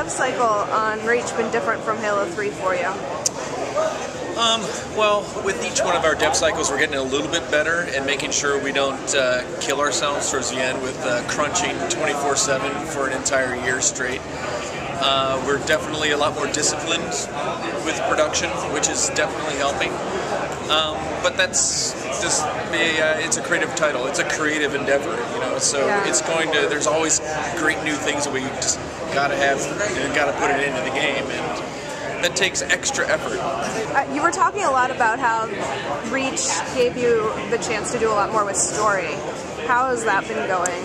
dev cycle on Reach been different from Halo 3 for you? Well, with each one of our dev cycles, we're getting a little bit better and making sure we don't kill ourselves towards the end with crunching 24/7 for an entire year straight. We're definitely a lot more disciplined with production, which is definitely helping. But that's just it's a creative title. It's a creative endeavor, you know. So it's going to. There's always great new things that we just gotta have and gotta put it into the game, and that takes extra effort. You were talking a lot about how Reach gave you the chance to do a lot more with story. How has that been going?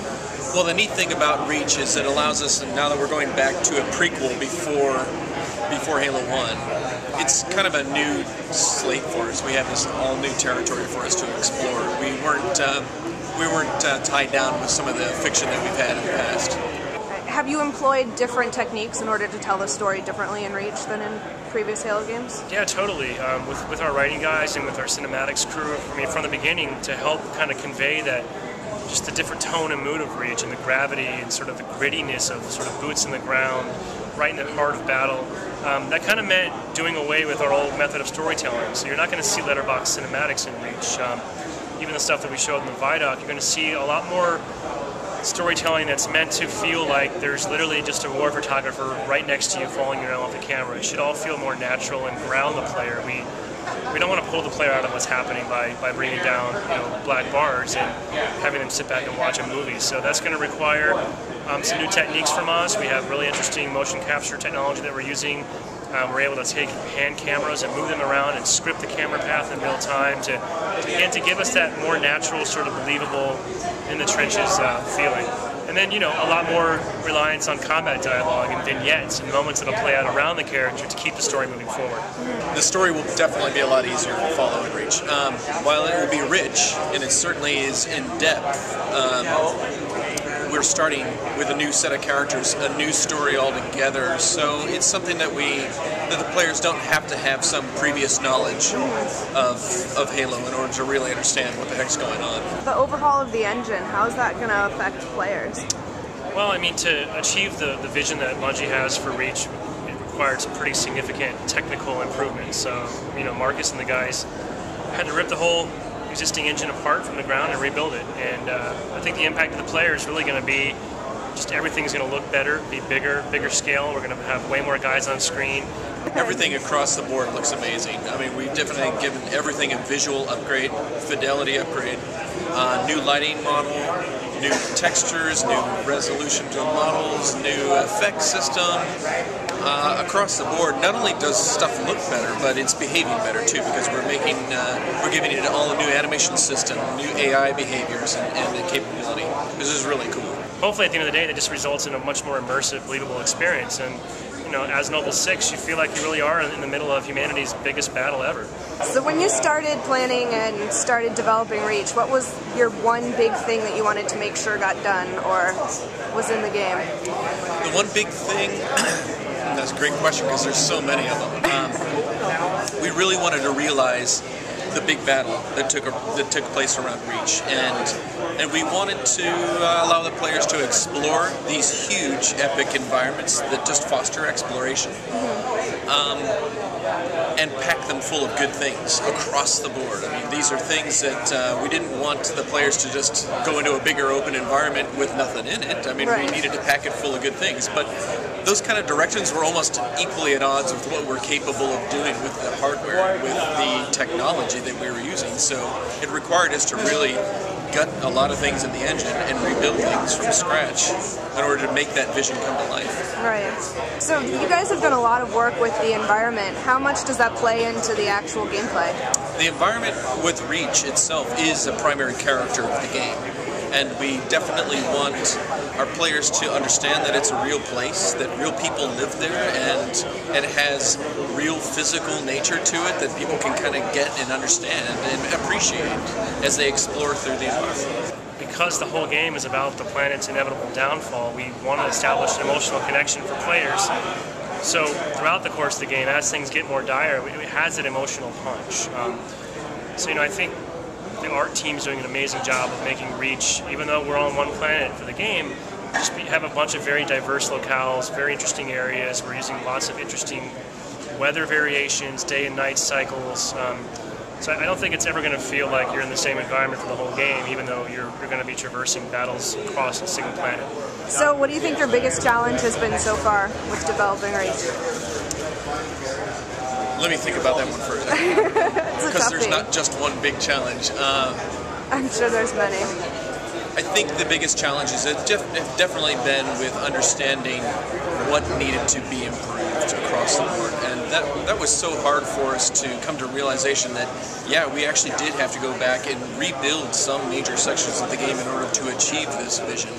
Well, the neat thing about Reach is it allows us, now that we're going back to a prequel before Halo 1, it's kind of a new slate for us. We have this all new territory for us to explore. We weren't tied down with some of the fiction that we've had in the past. Have you employed different techniques in order to tell the story differently in Reach than in previous Halo games? Yeah, totally. With our writing guys and with our cinematics crew, I mean, from the beginning, to help kind of convey that just the different tone and mood of Reach and the gravity and sort of the grittiness of sort of boots in the ground, right in the heart of battle. That kind of meant doing away with our old method of storytelling. So you're not going to see letterbox cinematics in Reach. Even the stuff that we showed in the Vidoc, you're going to see a lot more storytelling that's meant to feel like there's literally just a war photographer right next to you following you around with the camera. It should all feel more natural and ground the player. We don't want to pull the player out of what's happening by bringing down black bars and having them sit back and watch a movie. So that's going to require some new techniques from us. We have really interesting motion capture technology that we're using. We're able to take hand cameras and move them around and script the camera path in real time to give us that more natural, sort of believable, in the trenches feeling. And then, a lot more reliance on combat dialogue and vignettes and moments that'll play out around the character to keep the story moving forward. The story will definitely be a lot easier to follow in Reach. While it will be rich, and it certainly is in depth, we're starting with a new set of characters, a new story altogether, so it's something that the players don't have to have some previous knowledge of Halo in order to really understand what the heck's going on. The overhaul of the engine, how is that going to affect players? Well, I mean, to achieve the vision that Bungie has for Reach, it required some pretty significant technical improvements. So, Marcus and the guys had to rip the whole existing engine apart from the ground and rebuild it. And I think the impact of the player is really going to be just everything's going to look better, be bigger scale. We're going to have way more guys on screen. Everything across the board looks amazing. I mean, we've definitely given everything a visual upgrade, fidelity upgrade, new lighting model, new textures, new resolution to the models, new effect system. Across the board, not only does stuff look better, but it's behaving better too, because we're giving it all a new animation system, new AI behaviors, and the capability. This is really cool. Hopefully, at the end of the day, that just results in a much more immersive, believable experience. And as Noble 6, you feel like you really are in the middle of humanity's biggest battle ever. So when you started planning and started developing Reach, what was your one big thing that you wanted to make sure got done or was in the game? The one big thing, that's a great question because there's so many of them. We really wanted to realize the big battle that took place around Reach, and we wanted to allow the players to explore these huge, epic environments that just foster exploration, and pack them full of good things across the board. I mean, these are things that we didn't want the players to just go into a bigger open environment with nothing in it. I mean, we needed to pack it full of good things, but those kind of directions were almost equally at odds with what we're capable of doing with the hardware, with the technology that we were using. So it required us to really gut a lot of things in the engine and rebuild things from scratch in order to make that vision come to life. Right. So you guys have done a lot of work with the environment. How much does that play into the actual gameplay? The environment with Reach itself is a primary character of the game. And we definitely want our players to understand that it's a real place, that real people live there, and it has real physical nature to it that people can kind of get and understand and appreciate as they explore through the environment. Because the whole game is about the planet's inevitable downfall, we want to establish an emotional connection for players. So throughout the course of the game, as things get more dire, it has an emotional punch. So I think the art team's doing an amazing job of making Reach, even though we're on one planet for the game, have a bunch of very diverse locales, very interesting areas. We're using lots of interesting weather variations, day and night cycles. So I don't think it's ever going to feel like you're in the same environment for the whole game, even though you're going to be traversing battles across a single planet. So what do you think your biggest challenge has been so far with developing Reach? Let me think about that one for a second. Because there's not just one big challenge. I'm sure there's many. I think the biggest challenges have definitely been with understanding what needed to be improved across the board, and that was so hard for us to come to realization that, yeah, we actually did have to go back and rebuild some major sections of the game in order to achieve this vision.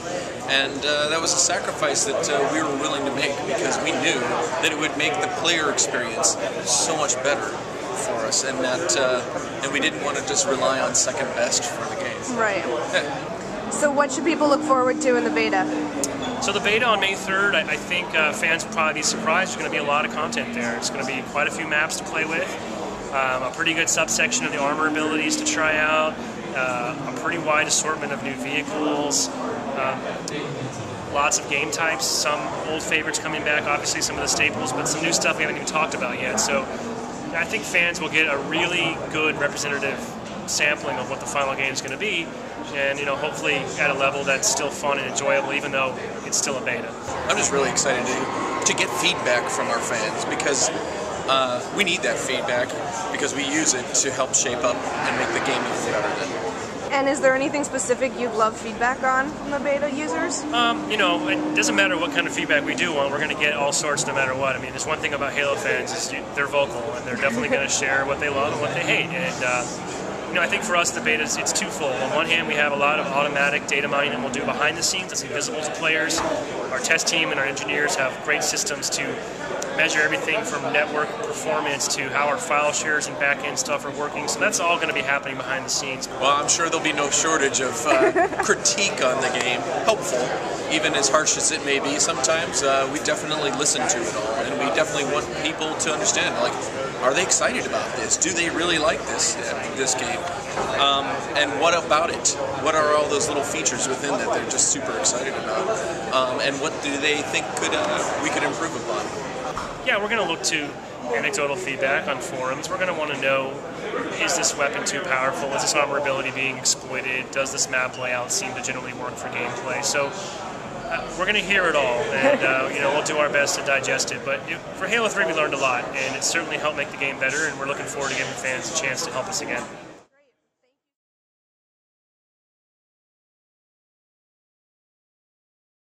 And that was a sacrifice that we were willing to make, because we knew that it would make the player experience so much better for us, and that and we didn't want to just rely on second best for the game. Right. So what should people look forward to in the beta? So the beta on May 3rd, I think fans will probably be surprised. There's going to be a lot of content there. It's going to be quite a few maps to play with, a pretty good subsection of the armor abilities to try out, a pretty wide assortment of new vehicles, lots of game types, some old favorites coming back, obviously some of the staples, but some new stuff we haven't even talked about yet. So I think fans will get a really good representative sampling of what the final game is going to be, and hopefully at a level that's still fun and enjoyable, even though it's still a beta. I'm just really excited to get feedback from our fans, because we need that feedback, because we use it to help shape up and make the game even better. And is there anything specific you'd love feedback on from the beta users? It doesn't matter what kind of feedback we do want, we're going to get all sorts no matter what. I mean, there's one thing about Halo fans is they're vocal, and they're definitely going to share what they love and what they hate. And I think for us the beta it's twofold. On one hand, we have a lot of automatic data mining that we'll do behind the scenes that's invisible to players. Our test team and our engineers have great systems to measure everything from network performance to how our file shares and back-end stuff are working. So that's all going to be happening behind the scenes. Well, I'm sure there'll be no shortage of critique on the game. Helpful, even as harsh as it may be sometimes. We definitely listen to it all, and we definitely want people to understand, like, are they excited about this? Do they really like this game? And what about it? What are all those little features within that they're just super excited about? And what do they think we could improve upon? Yeah, we're going to look to anecdotal feedback on forums. We're going to want to know, is this weapon too powerful? Is this armor ability being exploited? Does this map layout seem to generally work for gameplay? So we're going to hear it all, and we'll do our best to digest it. But for Halo 3, we learned a lot, and it certainly helped make the game better, and we're looking forward to giving fans a chance to help us again.